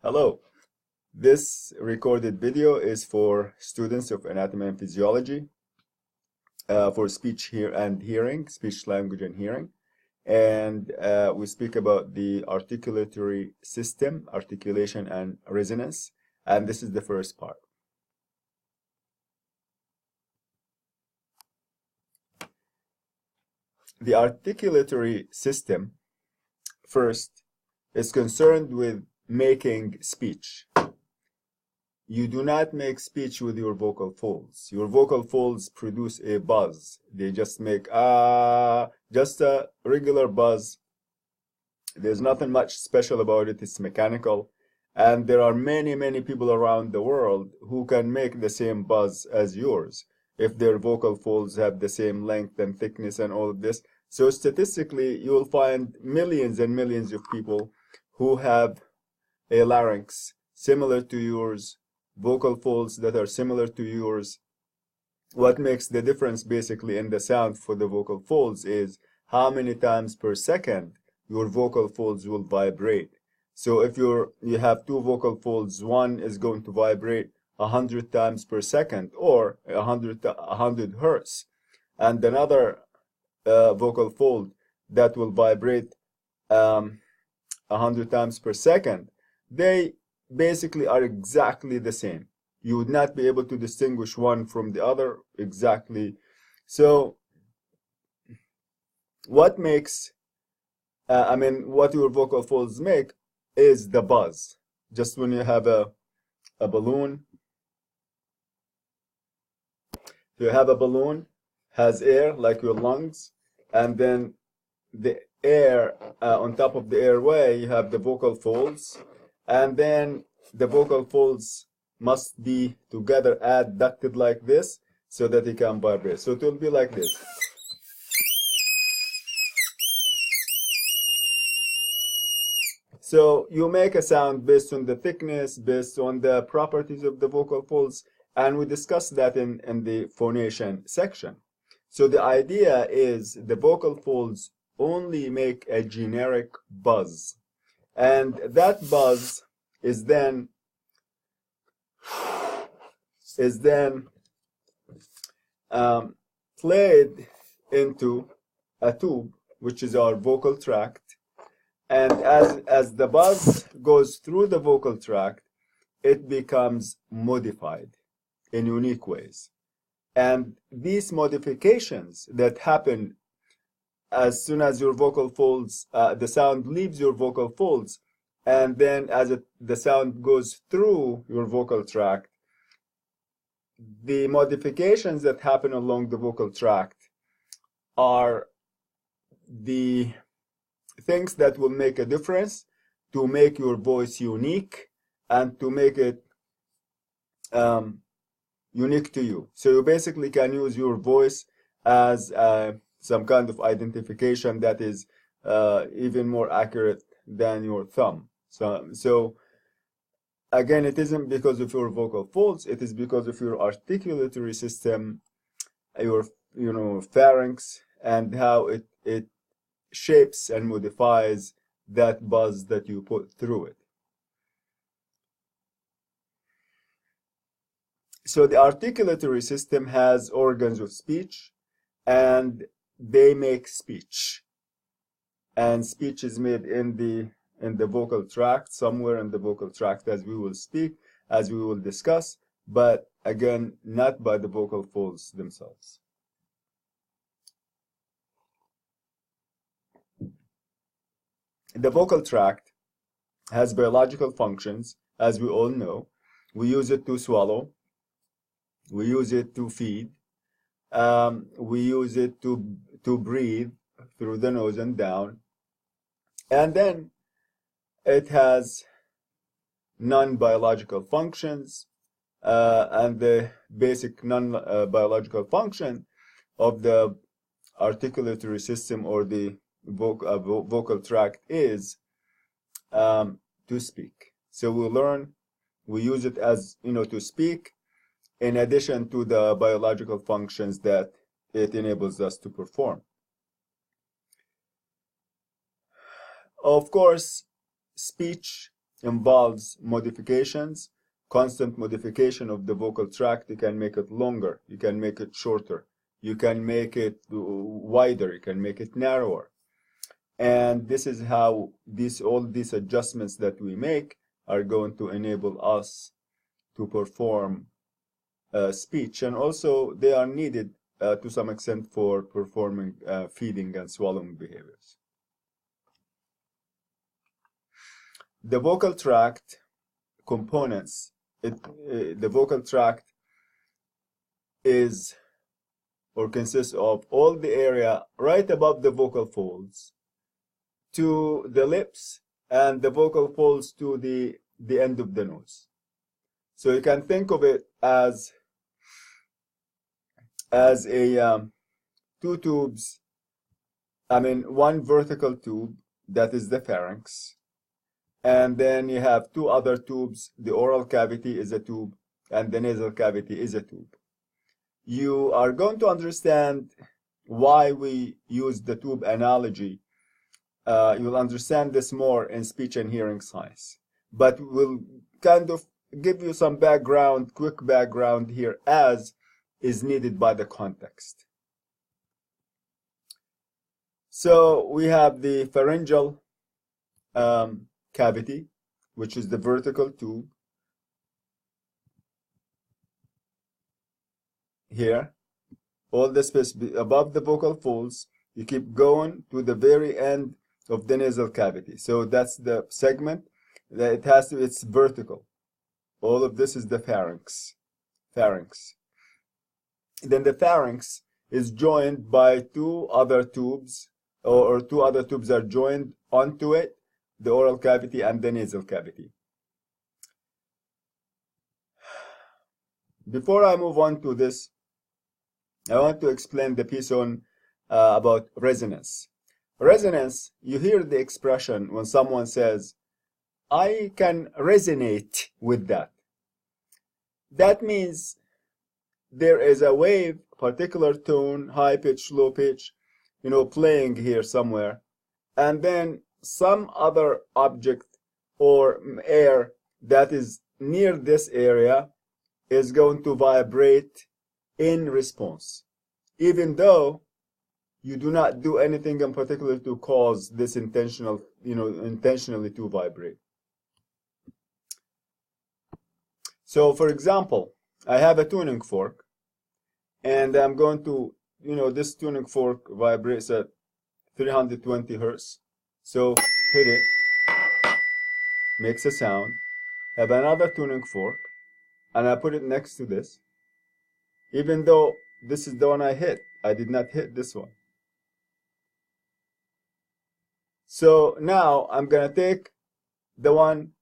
Hello. This recorded video is for students of anatomy and physiology for speech and hearing, speech, language, and hearing. And we speak about the articulatory system, articulation, and resonance. And this is the first part. The articulatory system, first, is concerned with making speech. You do not make speech with your vocal folds. Your vocal folds produce a buzz. They just make just a regular buzz. There's nothing much special about it. It's mechanical. And there are many, many people around the world who can make the same buzz as yours if their vocal folds have the same length and thickness and all of this. So statistically, you will find millions and millions of people who have a larynx similar to yours, vocal folds that are similar to yours. What makes the difference basically in the sound for the vocal folds is how many times per second your vocal folds will vibrate. So if you have two vocal folds, one is going to vibrate 100 times per second or 100 hertz, and another vocal fold that will vibrate 100 times per second. They basically are exactly the same. You would not be able to distinguish one from the other exactly. So what makes, what your vocal folds make is the buzz. Just when you have a balloon, you have a balloon, has air like your lungs, and then the air, on top of the airway, you have the vocal folds, and then the vocal folds must be together adducted like this so that it can vibrate. So it will be like this. So you make a sound based on the thickness, based on the properties of the vocal folds, and we discussed that in the phonation section. So the idea is the vocal folds only make a generic buzz, and that buzz is then played into a tube, which is our vocal tract. And as the buzz goes through the vocal tract, it becomes modified in unique ways. And these modifications that happen as soon as your vocal folds, the sound leaves your vocal folds, and then as the sound goes through your vocal tract, the modifications that happen along the vocal tract are the things that will make a difference to make your voice unique and to make it unique to you. So you basically can use your voice as some kind of identification that is even more accurate than your thumb. So again, it isn't because of your vocal folds, it is because of your articulatory system, your pharynx, and how it shapes and modifies that buzz that you put through it. So the articulatory system has organs of speech, and they make speech. And speech is made in the vocal tract, somewhere in the vocal tract, as we will speak, as we will discuss, but again, not by the vocal folds themselves. The vocal tract has biological functions, as we all know. We use it to swallow. We use it to feed. We use it to breathe through the nose and down. And then it has non-biological functions, and the basic non-biological function of the articulatory system or the vocal tract is to speak. So we use it as, to speak, in addition to the biological functions that it enables us to perform. Of course, speech involves modifications, constant modification of the vocal tract. You can make it longer, you can make it shorter, you can make it wider, you can make it narrower. And this is how all these adjustments that we make are going to enable us to perform speech. And also they are needed to some extent for performing feeding and swallowing behaviors. The vocal tract components, the vocal tract is or consists of all the area right above the vocal folds to the lips and the vocal folds to the end of the nose. So you can think of it as a two tubes, one vertical tube that is the pharynx, and then you have two other tubes. The oral cavity is a tube and the nasal cavity is a tube. You are going to understand why we use the tube analogy. You'll understand this more in speech and hearing science, but we'll kind of give you some background, quick background here as is needed by the context. So we have the pharyngeal cavity, which is the vertical tube here, all the space above the vocal folds. You keep going to the very end of the nasal cavity. So that's the segment that it has to, it's vertical. All of this is the pharynx. Then the pharynx is joined by two other tubes, or two other tubes are joined onto it, the oral cavity and the nasal cavity. Before I move on to this, I want to explain the piece on about resonance. Resonance, you hear the expression when someone says, I can resonate with that. That means there is a wave, particular tone, high pitch, low pitch, playing here somewhere, and then some other object or air that is near this area is going to vibrate in response, even though you do not do anything in particular to cause this intentionally to vibrate. So for example, I have a tuning fork, and I'm going to, this tuning fork vibrates at 320 hertz. So hit it, makes a sound. Have another tuning fork, and I put it next to this. Even though this is the one I hit, I did not hit this one. So now I'm gonna take the one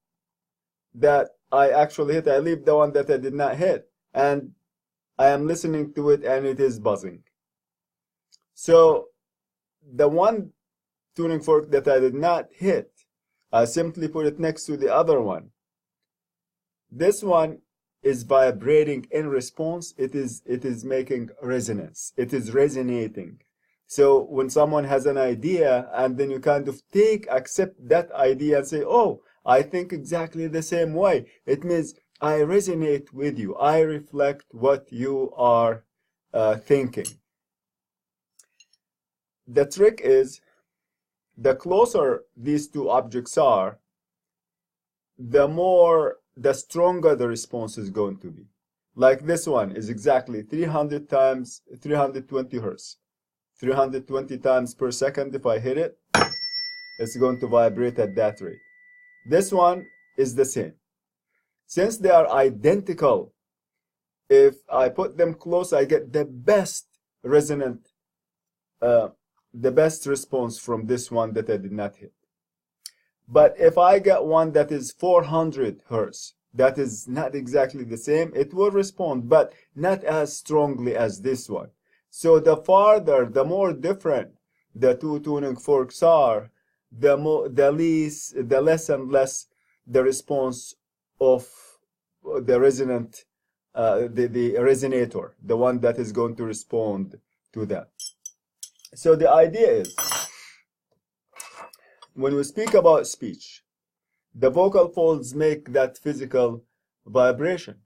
that I actually hit. I leave the one that I did not hit, and I am listening to it, and it is buzzing. So the one tuning fork that I did not hit, I simply put it next to the other one. This one is vibrating in response. It is making resonance. It is resonating. So when someone has an idea, and then you kind of accept that idea and say, oh, I think exactly the same way, it means I resonate with you. I reflect what you are thinking. The trick is, the closer these two objects are, the stronger the response is going to be. Like this one is exactly 300 times 320 hertz. 320 times per second. If I hit it, it's going to vibrate at that rate. This one is the same. Since they are identical, if I put them close, I get the best resonant, the best response from this one that I did not hit. But if I get one that is 400 hertz, that is not exactly the same, it will respond, but not as strongly as this one. So the farther, the more different the two tuning forks are, the less and less the response of the resonant, the resonator, the one that is going to respond to that. So the idea is, when we speak about speech, the vocal folds make that physical vibration.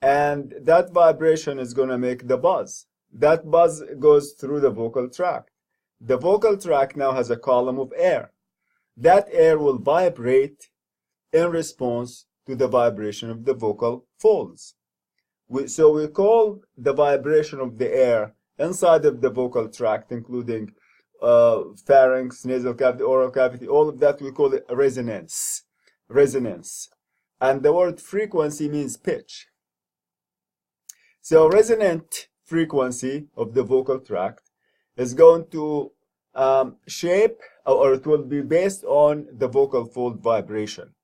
And that vibration is going to make the buzz. That buzz goes through the vocal tract. The vocal tract now has a column of air. That air will vibrate in response to the vibration of the vocal folds. So we call the vibration of the air inside of the vocal tract, including pharynx, nasal cavity, oral cavity, all of that, we call it resonance. Resonance. And the word frequency means pitch. So resonant frequency of the vocal tract is going to shape, or it will be based on the vocal fold vibration.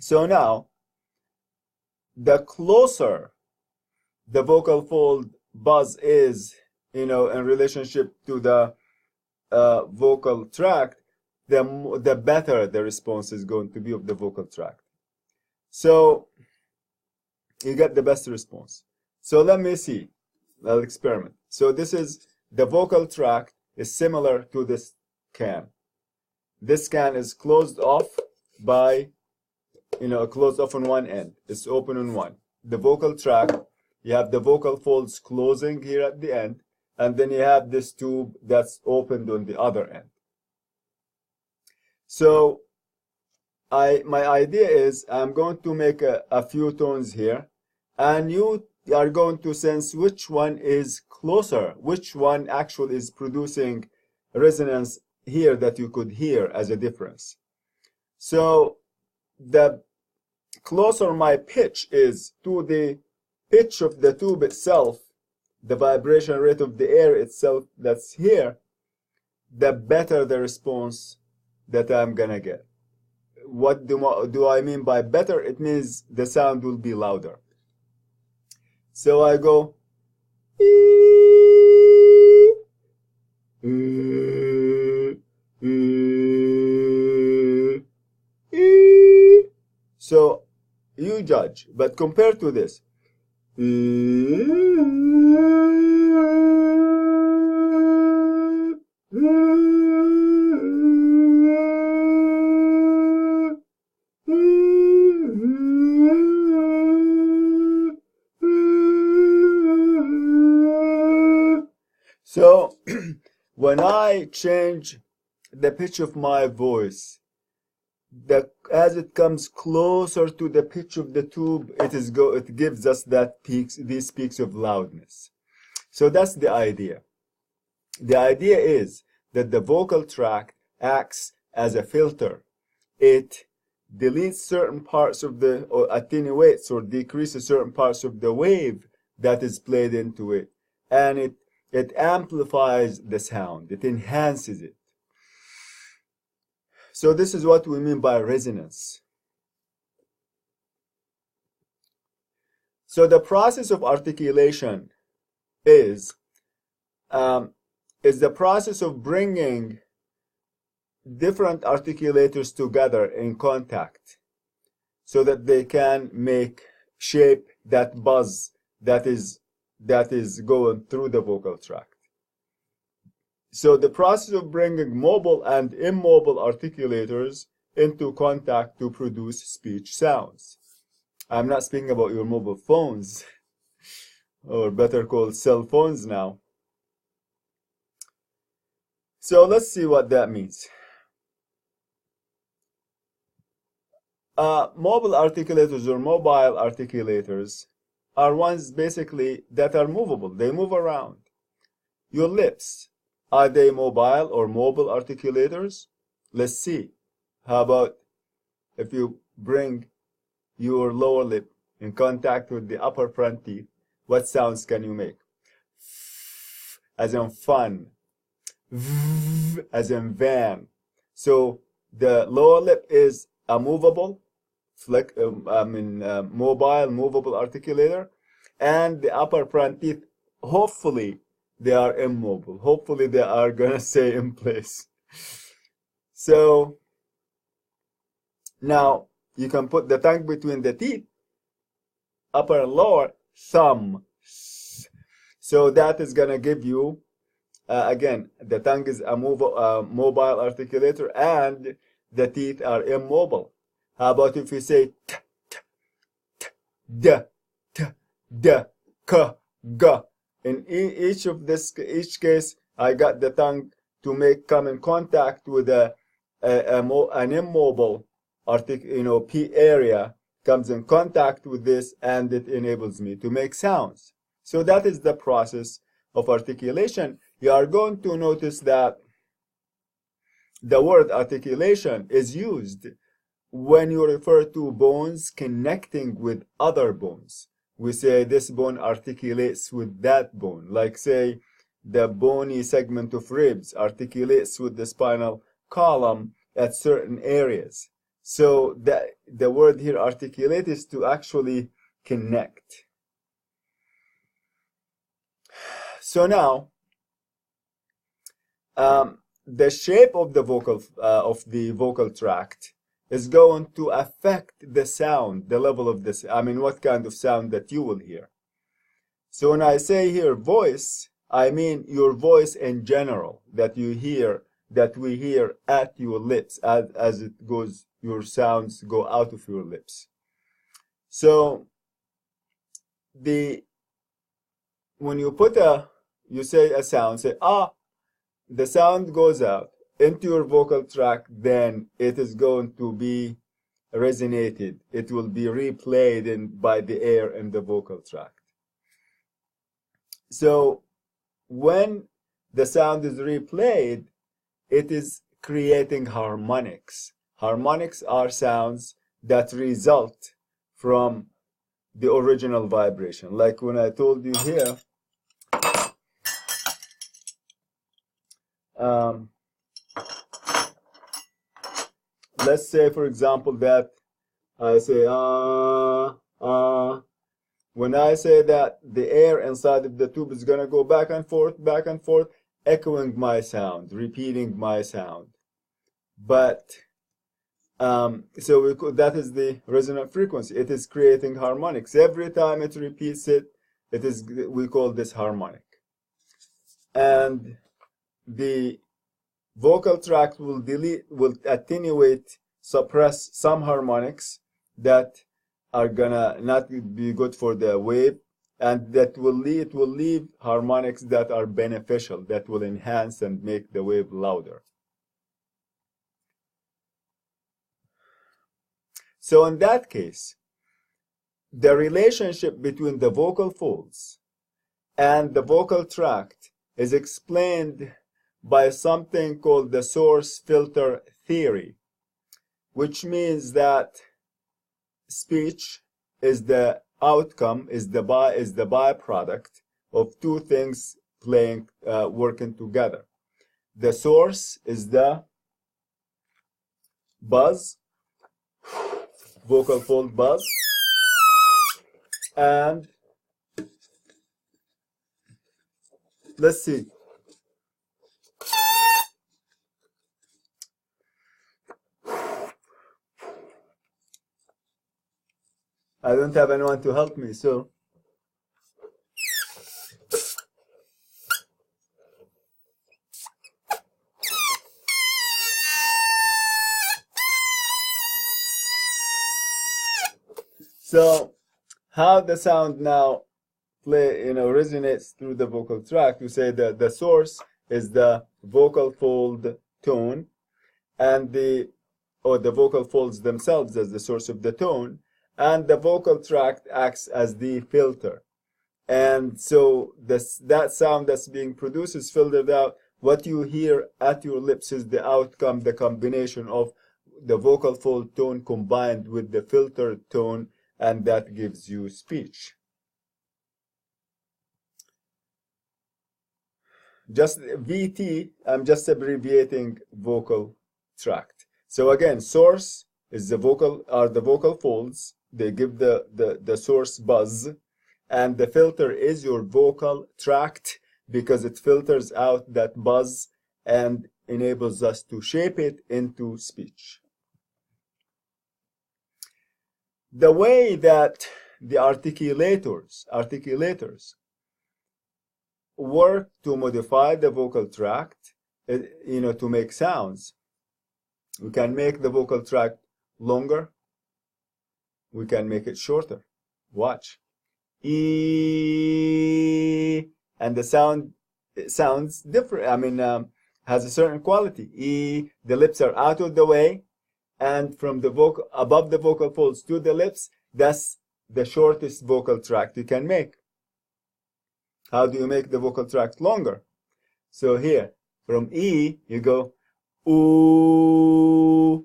So now, the closer the vocal fold buzz is, in relationship to the vocal tract, the better the response is going to be of the vocal tract. So you get the best response. So let me see. I'll experiment. So this is the vocal tract is similar to this can. This can is closed off by, closed off on one end. It's open on one. The vocal tract, you have the vocal folds closing here at the end, and then you have this tube that's opened on the other end. So my idea is I'm going to make a few tones here, and you are going to sense which one is closer, which one actually is producing resonance here that you could hear as a difference. So the closer my pitch is to the pitch of the tube itself, the vibration rate of the air itself that's here, the better the response that I'm gonna get. What do I mean by better? It means the sound will be louder. So I go, so you judge, but compared to this, so when I change the pitch of my voice, as it comes closer to the pitch of the tube, it gives us these peaks of loudness. So that's the idea. The idea is that the vocal tract acts as a filter. It deletes certain parts of or attenuates or decreases certain parts of the wave that is played into it, and it amplifies the sound. It enhances it. So this is what we mean by resonance. So the process of articulation is the process of bringing different articulators together in contact so that they can shape that buzz that is going through the vocal tract. So the process of bringing mobile and immobile articulators into contact to produce speech sounds. I'm not speaking about your mobile phones, or better called cell phones now. So let's see what that means. Mobile articulators or mobile articulators are ones basically that are movable. They move around. Your lips, are they mobile or mobile articulators? Let's see. How about if you bring your lower lip in contact with the upper front teeth, what sounds can you make? As in fun. As in van. So the lower lip is a movable, movable articulator, and the upper front teeth, hopefully, they are immobile. Hopefully, they are gonna stay in place. So now you can put the tongue between the teeth, upper and lower, thumb. So that is gonna give you again, the tongue is a mobile articulator, and the teeth are immobile. How about if we say t, t, t, d, t, d, k, g? In each case, I got the tongue to come in contact with an immobile P area comes in contact with this, and it enables me to make sounds. So that is the process of articulation. You are going to notice that the word articulation is used when you refer to bones connecting with other bones. We say this bone articulates with that bone. Like say the bony segment of ribs articulates with the spinal column at certain areas. So the word here articulate is to actually connect. So now, the shape of the vocal tract is going to affect the sound, the level of this. I mean, what kind of sound that you will hear. So when I say here voice, I mean your voice in general that you hear, that we hear at your lips as it goes, your sounds go out of your lips. So when you say a sound, say ah, the sound goes out into your vocal tract, then it is going to be resonated. It will be replayed by the air in the vocal tract. So when the sound is replayed, it is creating harmonics. Harmonics are sounds that result from the original vibration. Like when I told you here, let's say, for example, that I say, when I say that, the air inside of the tube is going to go back and forth, echoing my sound, repeating my sound. But, that is the resonant frequency. It is creating harmonics. Every time it repeats it, we call this harmonic. And the vocal tract will attenuate, suppress some harmonics that are gonna not be good for the wave, and it will leave harmonics that are beneficial, that will enhance and make the wave louder. So in that case, the relationship between the vocal folds and the vocal tract is explained by something called the source filter theory, which means that speech is the outcome, is the byproduct of two things working together. The source is the buzz, vocal fold buzz, and let's see. I don't have anyone to help me, so. So, how the sound now resonates through the vocal tract, we say that the source is the vocal fold tone, and the vocal folds themselves as the source of the tone, and the vocal tract acts as the filter. And so that sound that's being produced is filtered out. What you hear at your lips is the outcome, the combination of the vocal fold tone combined with the filtered tone, and that gives you speech. Just VT, I'm just abbreviating vocal tract. So again, source is the vocal folds. They give the source buzz, and the filter is your vocal tract because it filters out that buzz and enables us to shape it into speech. The way that the articulators work to modify the vocal tract, to make sounds. We can make the vocal tract longer. We can make it shorter. Watch. E, and the sound sounds different. Has a certain quality. E, the lips are out of the way, and from the vocal above the vocal folds to the lips, that's the shortest vocal tract you can make. How do you make the vocal tract longer? So here, from E, you go ooh.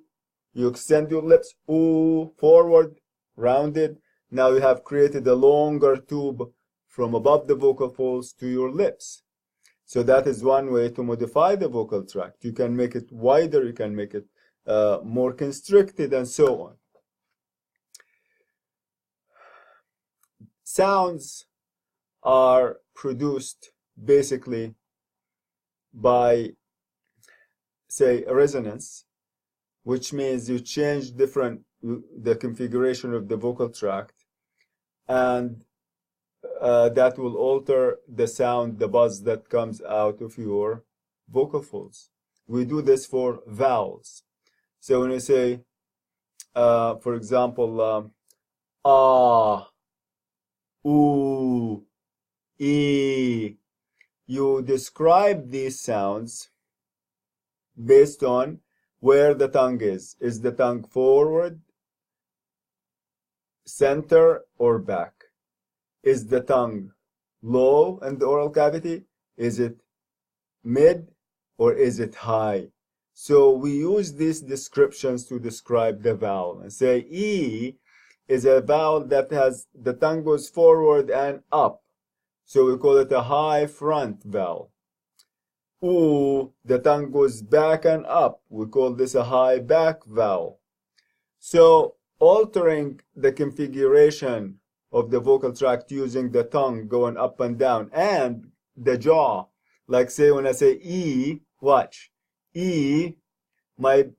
You extend your lips, ooh, forward, rounded. Now you have created a longer tube from above the vocal folds to your lips. So that is one way to modify the vocal tract. You can make it wider, you can make it more constricted, and so on. Sounds are produced basically by, say, a resonance, which means you change the configuration of the vocal tract, and that will alter the sound, the buzz that comes out of your vocal folds. We do this for vowels. So when you say, for example, ah, ooh, e, you describe these sounds based on where the tongue is. Is the tongue forward, center, or back? Is the tongue low in the oral cavity? Is it mid, or is it high? So we use these descriptions to describe the vowel and say E is a vowel that has the tongue goes forward and up. So we call it a high front vowel. Oo, the tongue goes back and up. We call this a high back vowel. So altering the configuration of the vocal tract using the tongue going up and down and the jaw, like say when I say E, watch, E, my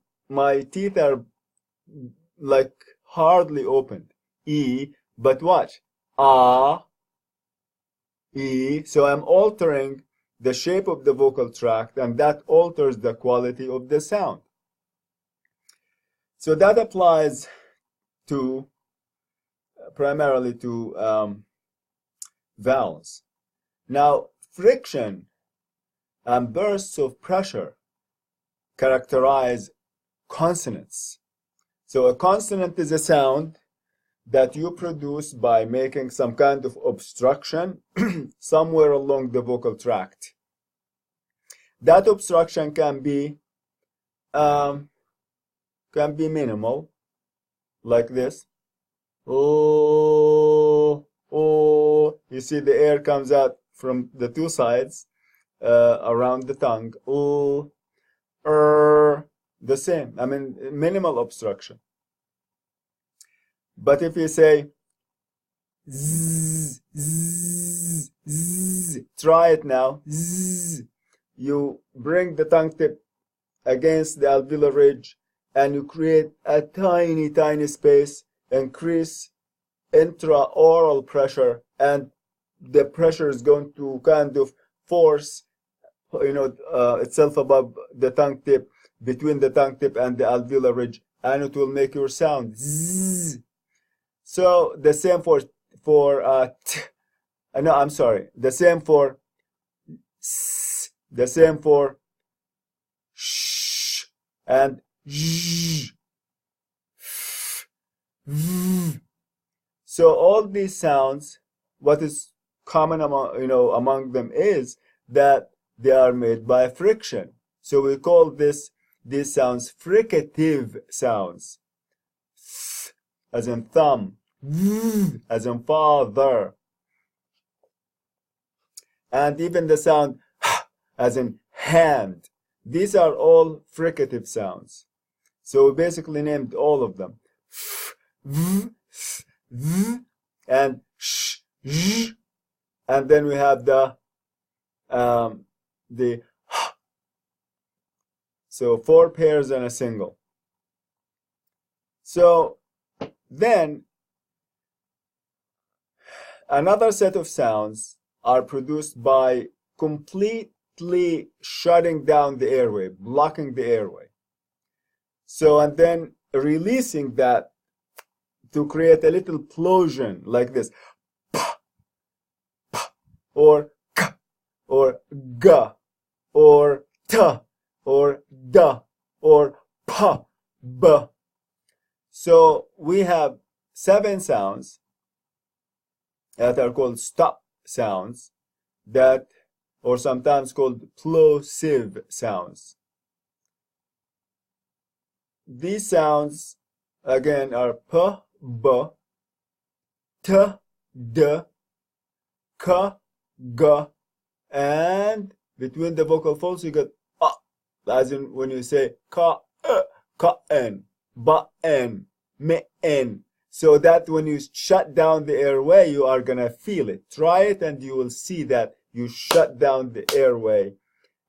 teeth are like hardly opened, E, but watch, ah, E, so I'm altering the shape of the vocal tract, and that alters the quality of the sound. So that applies to primarily to vowels. Now, friction and bursts of pressure characterize consonants. So a consonant is a sound that you produce by making some kind of obstruction somewhere along the vocal tract. That obstruction can be minimal, like this. Oh, oh, you see the air comes out from the two sides around the tongue. Oh, the same. Minimal obstruction. But if you say zzz, zzz, zzz, try it now. Zzz, you bring the tongue tip against the alveolar ridge and you create a tiny, tiny space, increase intraoral pressure, and the pressure is going to kind of force itself above the tongue tip, between the tongue tip and the alveolar ridge, and it will make your sound zzz. So the same for no, I'm sorry, the same for s, the same for sh, and zh, f, v. So all these sounds, what is common among them is that they are made by friction. So we call these sounds fricative sounds. Th, as in thumb, v, as in father. And even the sound h, as in hand. These are all fricative sounds. So we basically named all of them. F, v, th, v, and sh, zh, and then we have the h. So 4 pairs and a single. So then another set of sounds are produced by completely shutting down the airway, blocking the airway. So, and then releasing that to create a little plosion like this, or k, or g, or t, or d, or p, b. So we have 7 sounds that are called stop sounds, that, or sometimes called plosive sounds. These sounds again are p, b, t, d, k, g, and between the vocal folds you get as in when you say ka, n, ba, n, me, n. So that when you shut down the airway, you are gonna feel it. Try it and you will see that you shut down the airway,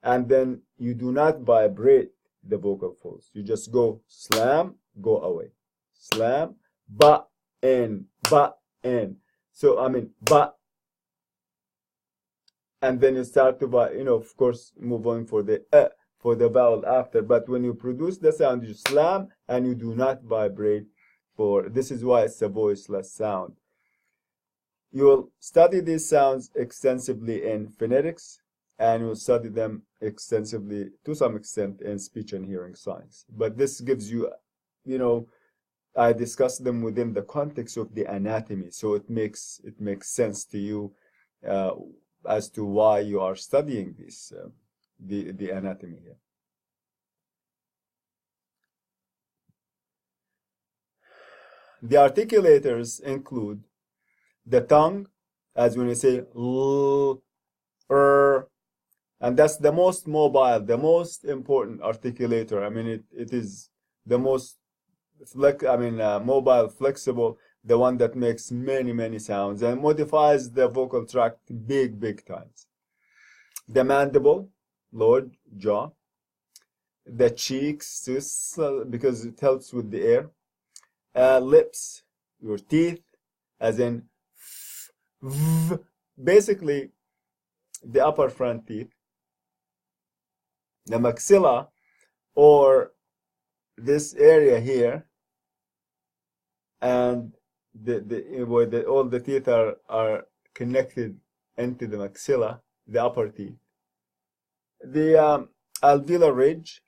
and then you do not vibrate the vocal folds. You just go slam, go away. Slam, ba, n, ba, n. So I mean ba, and then you start to, of course, move on for the vowel after. But when you produce the sound, you slam and you do not vibrate. This is why it's a voiceless sound. You will study these sounds extensively in phonetics, and you'll study them extensively to some extent in speech and hearing science. But this gives you, I discuss them within the context of the anatomy, so it makes sense to you as to why you are studying this, the anatomy here. The articulators include the tongue, as when you say l, and that's the most mobile, the most important articulator. I mean, it is the most mobile, flexible, the one that makes many sounds and modifies the vocal tract big times. The mandible, lower jaw, the cheeks, because it helps with the air. Lips, your teeth, as in basically the upper front teeth. The maxilla, or this area here, and where all the teeth are connected into the maxilla, the upper teeth. The alveolar ridge,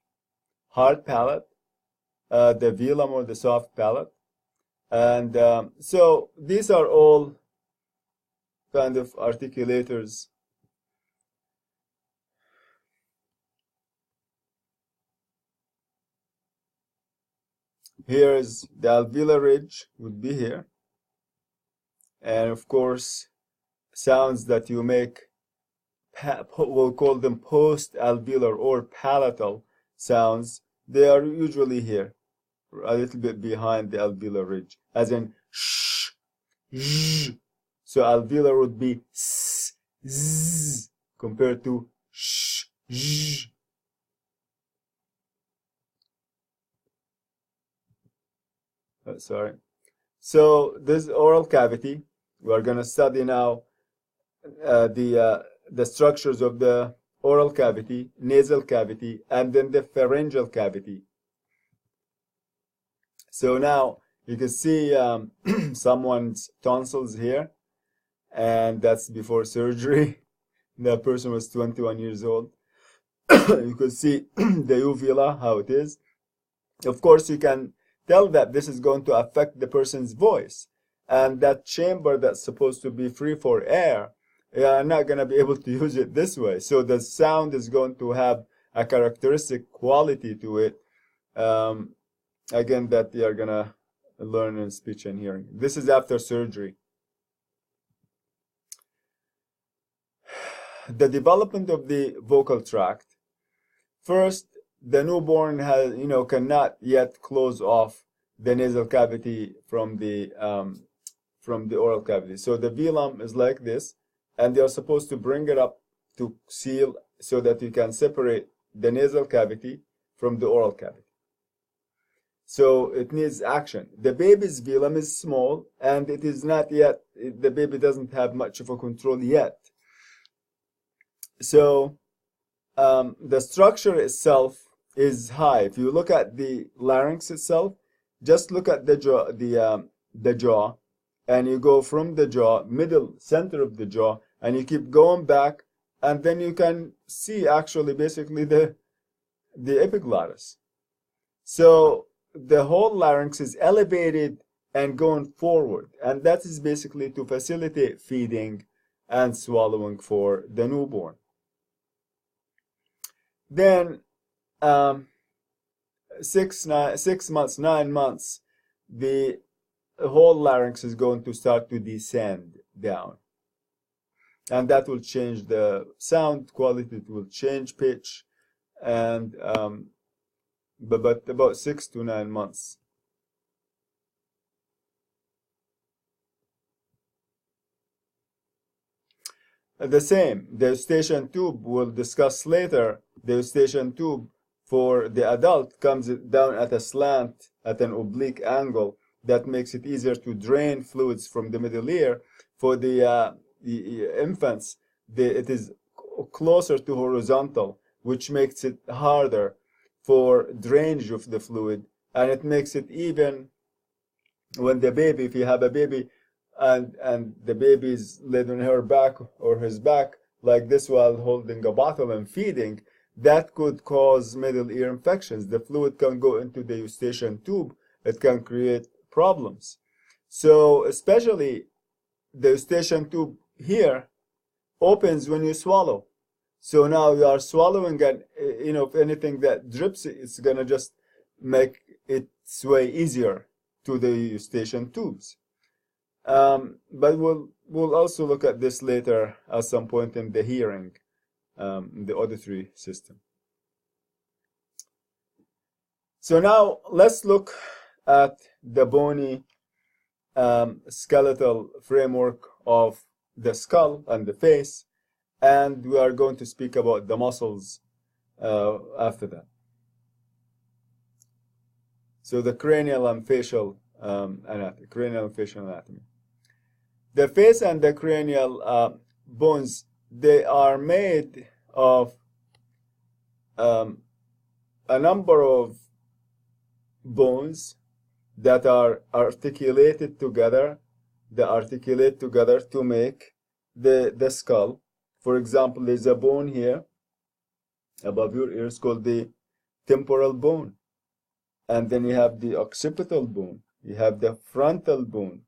hard palate, the velum or the soft palate. And so these are all kind of articulators. Here is the alveolar ridge, would be here. And of course, sounds that you make, we'll call them post-alveolar or palatal sounds. They are usually here, a little bit behind the alveolar ridge, as in sh, zh. So alveolar would be s, z, compared to sh, zh. Sorry. So this oral cavity, we are going to study now the structures of the oral cavity, nasal cavity, and then the pharyngeal cavity. So now you can see someone's tonsils here, and that's before surgery. The person was 21 years old. You can see the uvula, how it is. Of course, you can tell that this is going to affect the person's voice, and that chamber that's supposed to be free for air, you're not going to be able to use it this way. So the sound is going to have a characteristic quality to it, again, that you are going to learn in speech and hearing. This is after surgery. The development of the vocal tract. First, the newborn cannot yet close off the nasal cavity from the oral cavity. So the velum is like this, and they are supposed to bring it up to seal so that you can separate the nasal cavity from the oral cavity. So it needs action. The baby's velum is small, and it is not yet, the baby doesn't have much of a control yet. So the structure itself is high. If you look at the larynx itself, just look at the jaw, and you go from the jaw, middle, center of the jaw, and you keep going back, and then you can see actually basically the epiglottis. So the whole larynx is elevated and going forward, and that is basically to facilitate feeding and swallowing for the newborn. Then 6 months, 9 months, the whole larynx is going to start to descend down, and that will change the sound quality. It will change pitch, and but about 6 to 9 months. The same, the eustachian tube, we'll discuss later. The eustachian tube for the adult comes down at a slant, at an oblique angle, that makes it easier to drain fluids from the middle ear. For the infants, it is closer to horizontal, which makes it harder for drainage of the fluid, and it makes it even when the baby, if you have a baby and the baby is laid on her back or his back like this while holding a bottle and feeding, that could cause middle ear infections. The fluid can go into the eustachian tube. It can create problems. So especially the eustachian tube here opens when you swallow. So now you are swallowing, and if anything that drips, it's gonna just make its way easier to the eustachian tubes. But we'll also look at this later at some point in the hearing, the auditory system. So now let's look at the bony skeletal framework of the skull and the face, and we are going to speak about the muscles after that. So the cranial and facial anatomy. The face and the cranial bones, they are made of a number of bones that are articulated together. They articulate together to make the skull. For example, there's a bone here above your ears called the temporal bone. And then you have the occipital bone. You have the frontal bone.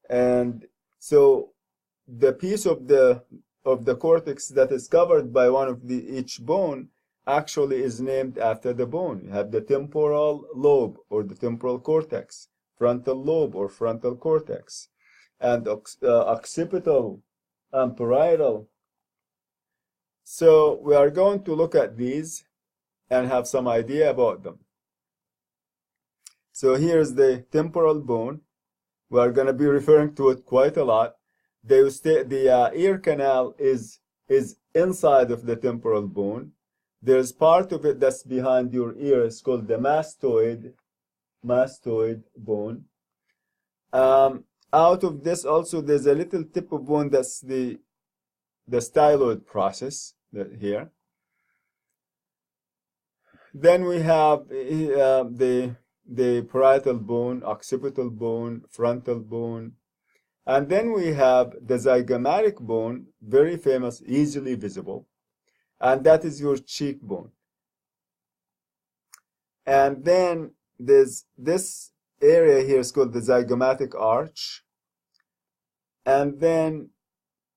And so the piece of the cortex that is covered by one of each bone actually is named after the bone. You have the temporal lobe or the temporal cortex, frontal lobe or frontal cortex, and occipital and parietal. So we are going to look at these and have some idea about them. So here's the temporal bone. We are going to be referring to it quite a lot. The ear canal is inside of the temporal bone. There's part of it that's behind your ear. It's called the mastoid bone. Out of this also, there's a little tip of bone that's the styloid process here. Then we have the parietal bone, occipital bone, frontal bone. And then we have the zygomatic bone, very famous, easily visible. And that is your cheekbone. And then there's this area here is called the zygomatic arch. And then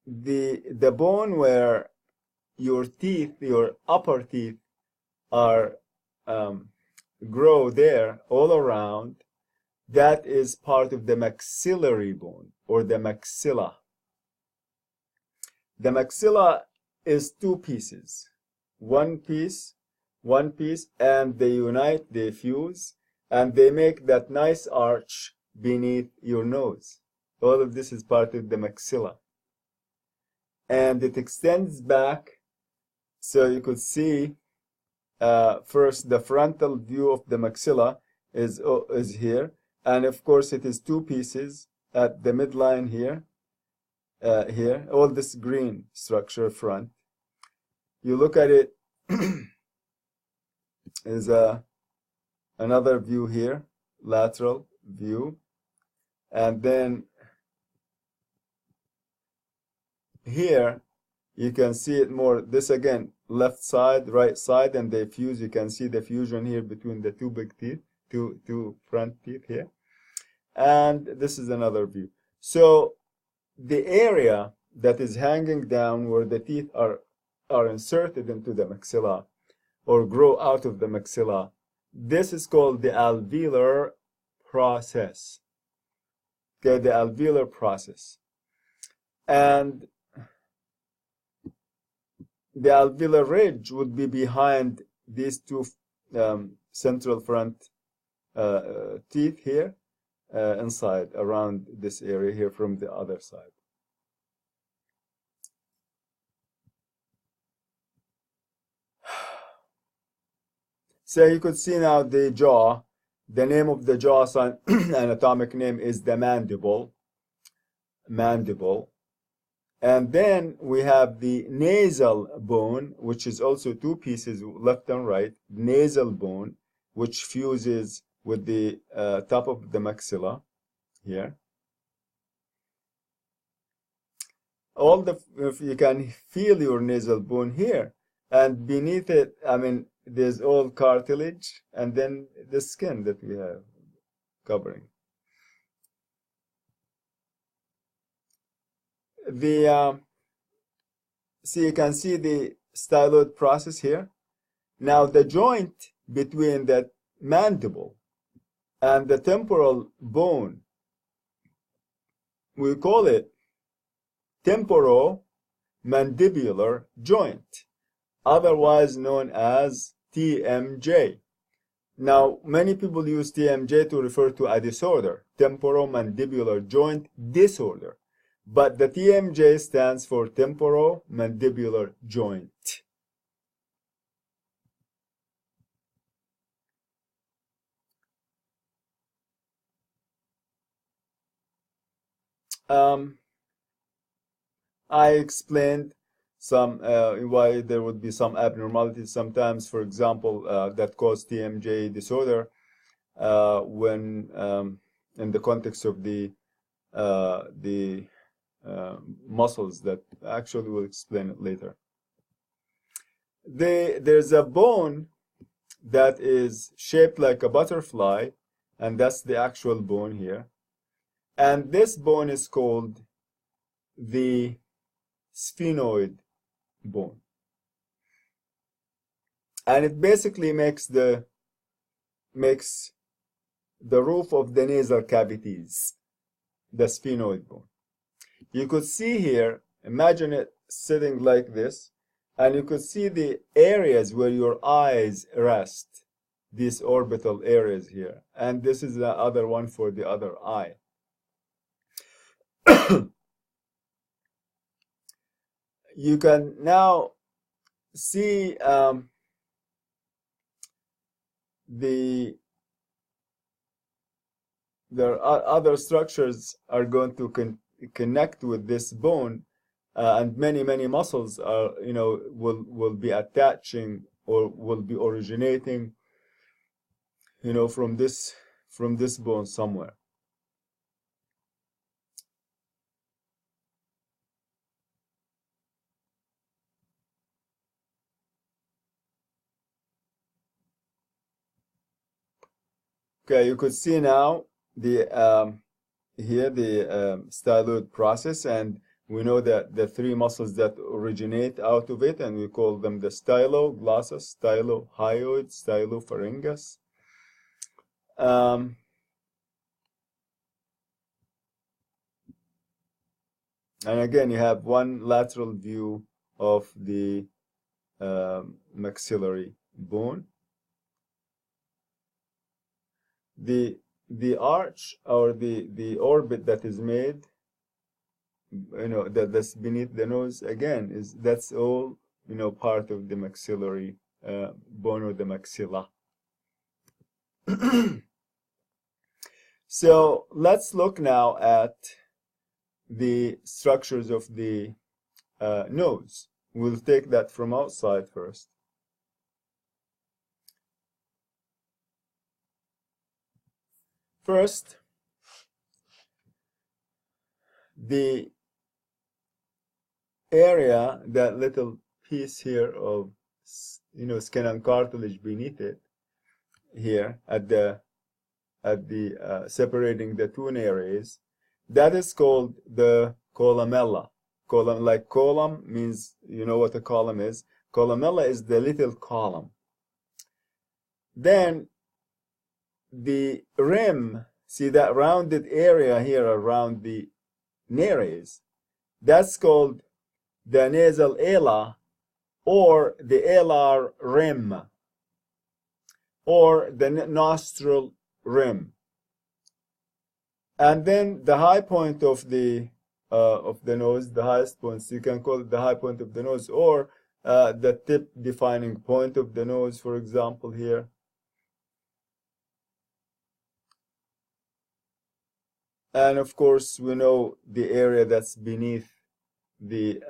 the bone where your teeth, your upper teeth, are grow there all around, that is part of the maxillary bone or the maxilla. The maxilla is two pieces, one piece, and they unite, they fuse, and they make that nice arch beneath your nose. All of this is part of the maxilla. And it extends back, so you could see first the frontal view of the maxilla is here, and of course it is two pieces at the midline here, all this green structure front, you look at it, is another view here, lateral view, and then here you can see it more. This again, left side, right side, and they fuse. You can see the fusion here between the two big teeth, two front teeth here. And this is another view. So the area that is hanging down where the teeth are inserted into the maxilla or grow out of the maxilla, this is called the alveolar process. Okay, the alveolar process. And the alveolar ridge would be behind these two central front teeth here, inside, around this area here from the other side. So you could see now the jaw. The name of the jaw, anatomic name, is the mandible. And then we have the nasal bone, which is also two pieces, left and right. Nasal bone, which fuses with the top of the maxilla here. If you can feel your nasal bone here, and beneath it, I mean, there's all cartilage, and then the skin that we have covering. So you can see the styloid process here. Now the joint between the mandible and the temporal bone, we call it temporomandibular joint, otherwise known as TMJ. Now, many people use TMJ to refer to a disorder, temporomandibular joint disorder. But the TMJ stands for temporomandibular joint. I explained some why there would be some abnormalities sometimes, for example, that cause TMJ disorder when in the context of the muscles that actually will explain it later. There's a bone that is shaped like a butterfly, and that's the actual bone here. And this bone is called the sphenoid bone. And it basically makes the roof of the nasal cavities, the sphenoid bone. You could see here, imagine it sitting like this, and you could see the areas where your eyes rest, these orbital areas here. And this is the other one for the other eye. You can now see there are other structures are going to connect with this bone, and many muscles are will be attaching or will be originating from this bone somewhere. Okay, you could see now the here the styloid process, and we know that the three muscles that originate out of it, and we call them the styloglossus, stylohyoid, stylopharyngeus. And again, you have one lateral view of the maxillary bone. The arch or the orbit that is made, that's beneath the nose, again, that's all part of the maxillary bone or the maxilla. So let's look now at the structures of the nose. We'll take that from outside first. First, the area, that little piece here of, skin and cartilage beneath it, here at the separating the two nares, that is called the columella. Like column means, you know what a column is. Columella is the little column. Then the rim, see that rounded area here around the nares, that's called the nasal ala, or the alar rim, or the nostril rim. And then the high point of the nose, the highest point, so you can call it the high point of the nose, or the tip defining point of the nose, for example, here. And of course, we know the area that's beneath the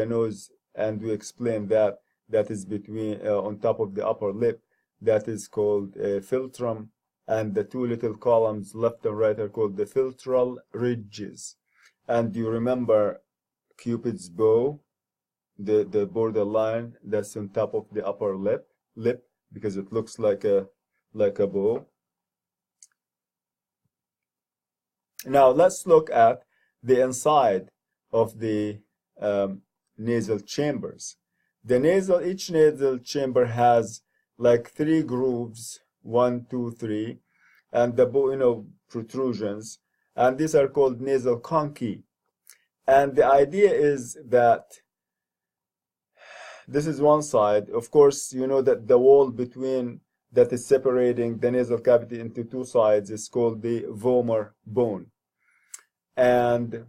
nose, and we explained that is between on top of the upper lip. That is called a philtrum, and the two little columns left and right are called the philtral ridges. And you remember Cupid's bow, the borderline that's on top of the upper lip, because it looks like a bow. Now let's look at the inside of the nasal chambers. Each nasal chamber has like 3 grooves, 1, 2, 3, and the protrusions, and these are called nasal conchae. And the idea is that this is one side. Of course, you know that the wall between that is separating the nasal cavity into two sides is called the vomer bone. And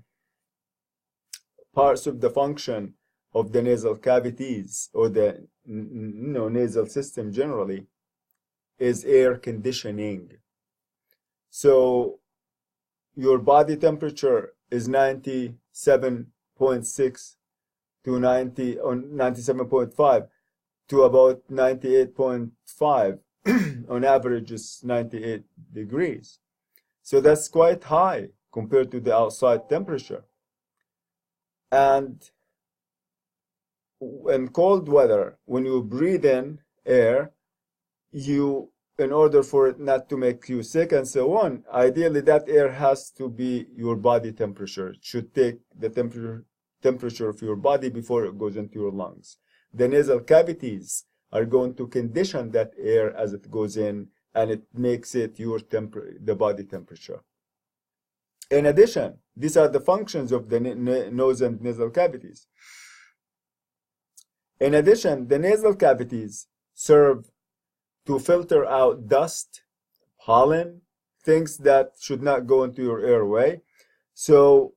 parts of the function of the nasal cavities, or the nasal system generally, is air conditioning. So your body temperature is 97.6 to 97.5 to about 98.5. On average is 98 degrees. So that's quite high compared to the outside temperature. And in cold weather, when you breathe in air, in order for it not to make you sick and so on, ideally that air has to be your body temperature. It should take the temperature of your body before it goes into your lungs. The nasal cavities are going to condition that air as it goes in, and it makes it the body temperature. In addition, these are the functions of the nose and nasal cavities. In addition, the nasal cavities serve to filter out dust, pollen, things that should not go into your airway. So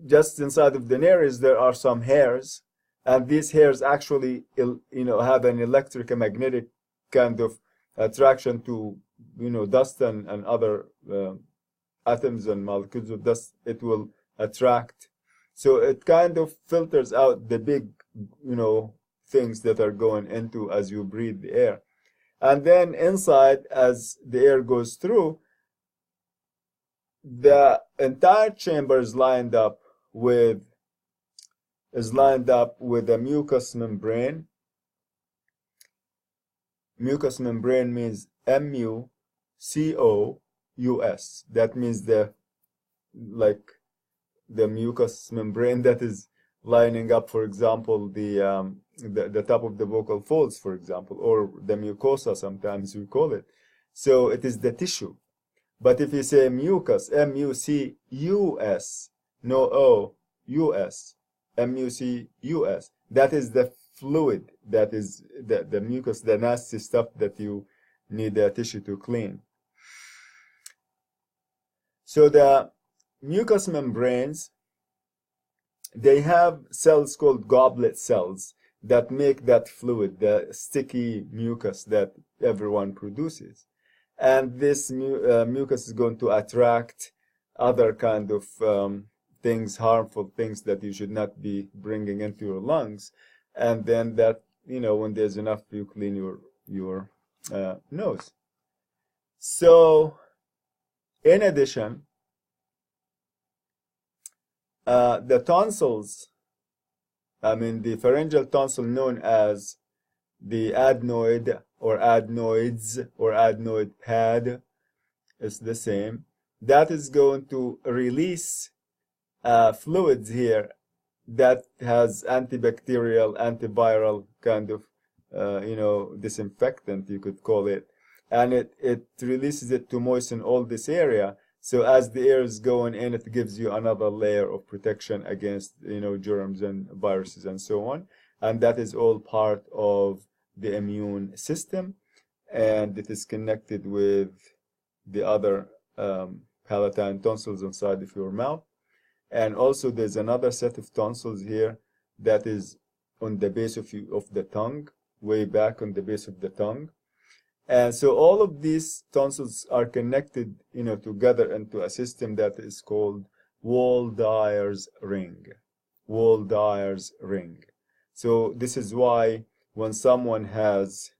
just inside of the nares there are some hairs, and these hairs actually have an electric and magnetic kind of attraction to dust and other atoms and molecules of dust. It will attract, so it kind of filters out the big things that are going into as you breathe the air. And then inside, as the air goes through, the entire chamber is lined up with a mucous membrane. Mucous membrane means M-U-C-O-U-S. That means the mucous membrane that is lining up, for example, the top of the vocal folds, for example, or the mucosa, sometimes we call it. So it is the tissue. But if you say mucus, M-U-C-U-S, no O-U-S, M-U-C-U-S, that is the fluid, that is the mucus, the nasty stuff that you need the tissue to clean. So the mucous membranes, they have cells called goblet cells that make that fluid, the sticky mucus that everyone produces. And this mucus is going to attract other kind of things, harmful things that you should not be bringing into your lungs, and then that, when there's enough, you clean your nose. So, in addition, the tonsils, the pharyngeal tonsil known as the adenoid or adenoids or adenoid pad is the same. That is going to release fluids here that has antibacterial, antiviral kind of, disinfectant, you could call it. And it releases it to moisten all this area. So as the air is going in, it gives you another layer of protection against, germs and viruses and so on. And that is all part of the immune system. And it is connected with the other palatine tonsils inside of your mouth. And also there's another set of tonsils here that is on the base of the tongue, way back on the base of the tongue. And so all of these tonsils are connected, together into a system that is called Waldeyr's ring. Waldeyr's ring. So this is why when someone has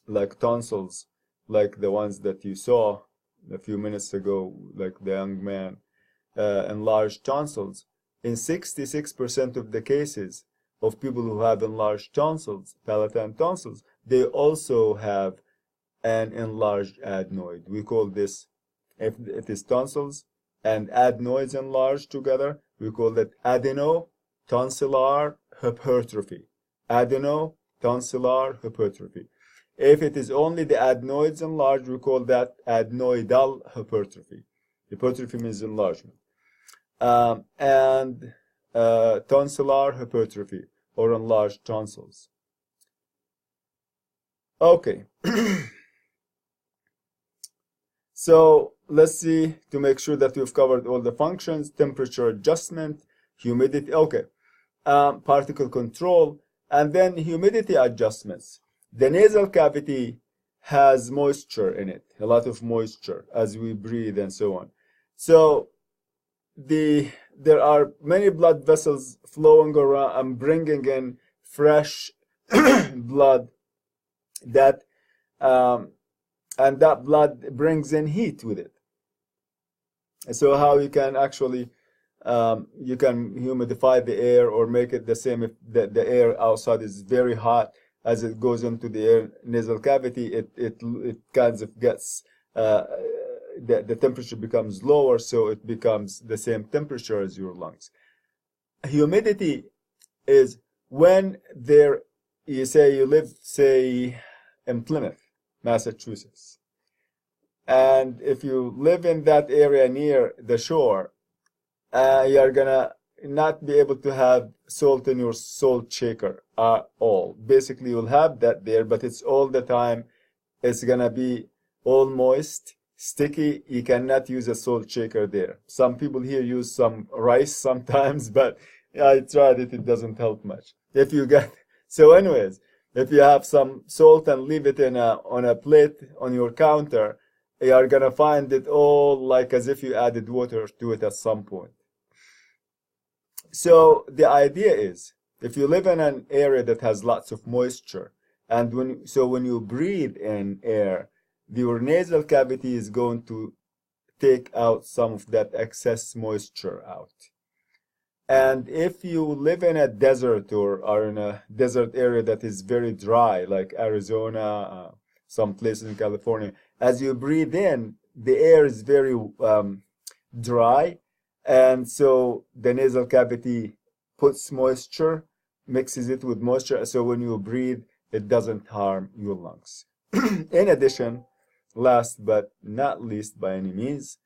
like tonsils, like the ones that you saw a few minutes ago, like the young man, enlarged tonsils, in 66% of the cases of people who have enlarged tonsils, palatine tonsils, they also have an enlarged adenoid. We call this, if it is tonsils and adenoids enlarged together, we call that adenotonsillar hypertrophy. Adenotonsillar hypertrophy. If it is only the adenoids enlarged, we call that adenoidal hypertrophy. Hypertrophy means enlargement. And tonsillar hypertrophy, or enlarged tonsils. Okay. So let's see, to make sure that we've covered all the functions: temperature adjustment, humidity, particle control, and then humidity adjustments. The nasal cavity has moisture in it, a lot of moisture as we breathe and so on. So there are many blood vessels flowing around and bringing in fresh blood that and that blood brings in heat with it. So how you can actually you can humidify the air or make it the same if the air outside is very hot. As it goes into the nasal cavity, it kind of gets the temperature becomes lower, so it becomes the same temperature as your lungs. Humidity is when you live, in Plymouth, Massachusetts, and if you live in that area near the shore, you're gonna not be able to have salt in your salt shaker at all. Basically, you'll have that there, but it's all the time. It's gonna be all moist, sticky. You cannot use a salt shaker there. Some people here use some rice sometimes, but I tried it. It doesn't help much. If you have some salt and leave it on a plate on your counter, you are gonna find it all like as if you added water to it at some point. So the idea is, if you live in an area that has lots of moisture, and when you breathe in air, your nasal cavity is going to take out some of that excess moisture out. And if you live in a desert or are in a desert area that is very dry, like Arizona, some places in California, as you breathe in, the air is very dry. And so the nasal cavity puts moisture, mixes it with moisture, so when you breathe, it doesn't harm your lungs. In addition, last but not least by any means,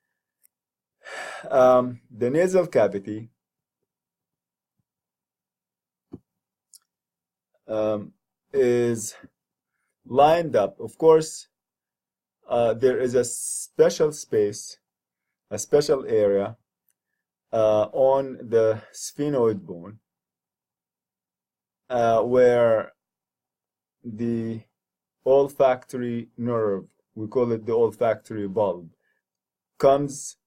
the nasal cavity is lined up. Of course, there is a special space, a special area on the sphenoid bone where the olfactory nerve, we call it the olfactory bulb, comes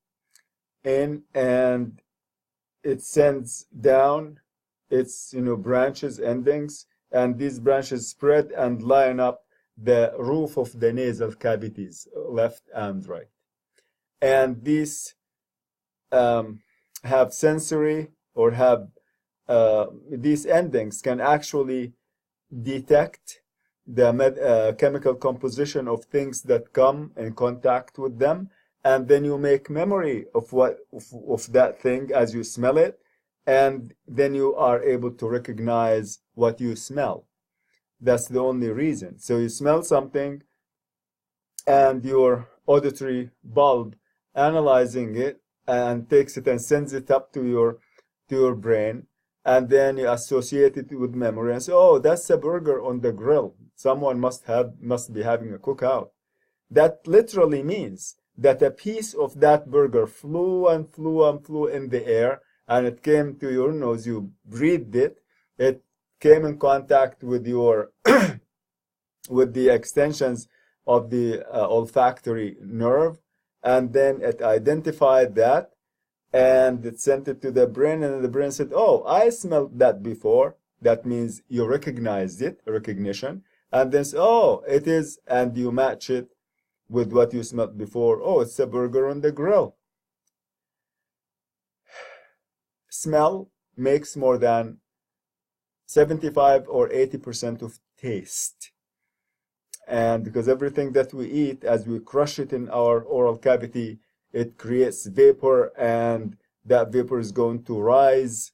in, and it sends down its branches, endings, and these branches spread and line up the roof of the nasal cavities, left and right. And these have sensory, or have these endings can actually detect the chemical composition of things that come in contact with them, and then you make memory of that thing as you smell it, and then you are able to recognize what you smell. That's the only reason. So you smell something, and your auditory bulb analyzing it and takes it and sends it up to your brain, and then you associate it with memory and say, oh, that's a burger on the grill. Someone must be having a cookout. That literally means that a piece of that burger flew and flew and flew in the air, and it came to your nose. You breathed it. It came in contact with your with the extensions of the olfactory nerve, and then it identified that, and it sent it to the brain, and the brain said, oh, I smelled that before. That means you recognized it, recognition, and then oh, it is, and you match it with what you smelled before. Oh, it's a burger on the grill. Smell makes more than 75 or 80% of taste. And because everything that we eat, as we crush it in our oral cavity, it creates vapor, and that vapor is going to rise,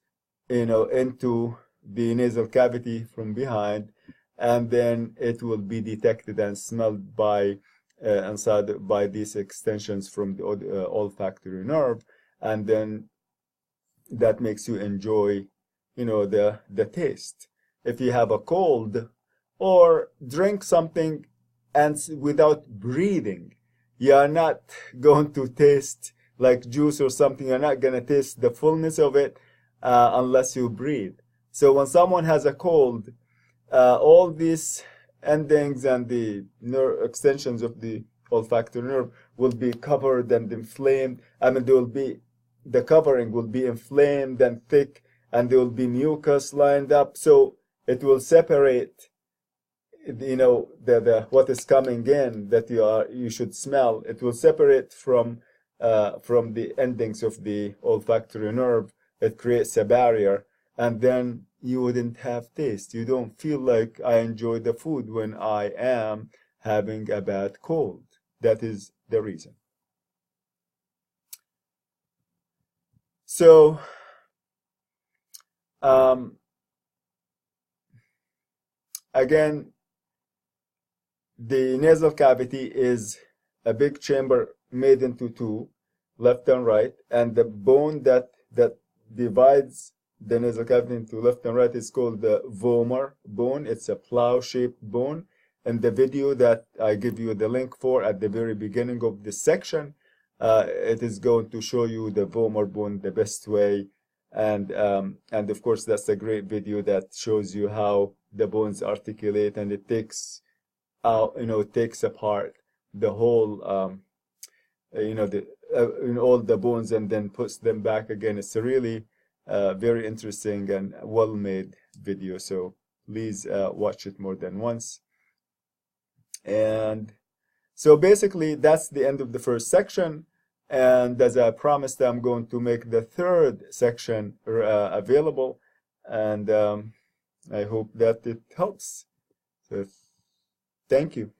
into the nasal cavity from behind, and then it will be detected and smelled by these extensions from the olfactory nerve, and then that makes you enjoy, the taste. If you have a cold, or drink something and without breathing, you are not going to taste like juice or something. You're not going to taste the fullness of it unless you breathe. So when someone has a cold, all these endings and the nerve extensions of the olfactory nerve will be covered and inflamed. I mean, the covering will be inflamed and thick, and there will be mucus lined up. So it will separate, what is coming in that you should smell. It will separate from the endings of the olfactory nerve. It creates a barrier, and then you wouldn't have taste. You don't feel like I enjoy the food when I am having a bad cold. That is the reason. So again, the nasal cavity is a big chamber made into two, left and right, and the bone that divides the nasal cavity into left and right is called the vomer bone. It's a plow-shaped bone. In the video that I give you the link for at the very beginning of this section, it is going to show you the vomer bone the best way, and of course that's a great video that shows you how the bones articulate, and it takes out, takes apart the whole, all the bones, and then puts them back again. It's a really very interesting and well-made video, so please watch it more than once. And so basically that's the end of the first section, and as I promised, I'm going to make the third section available, and I hope that it helps. So thank you.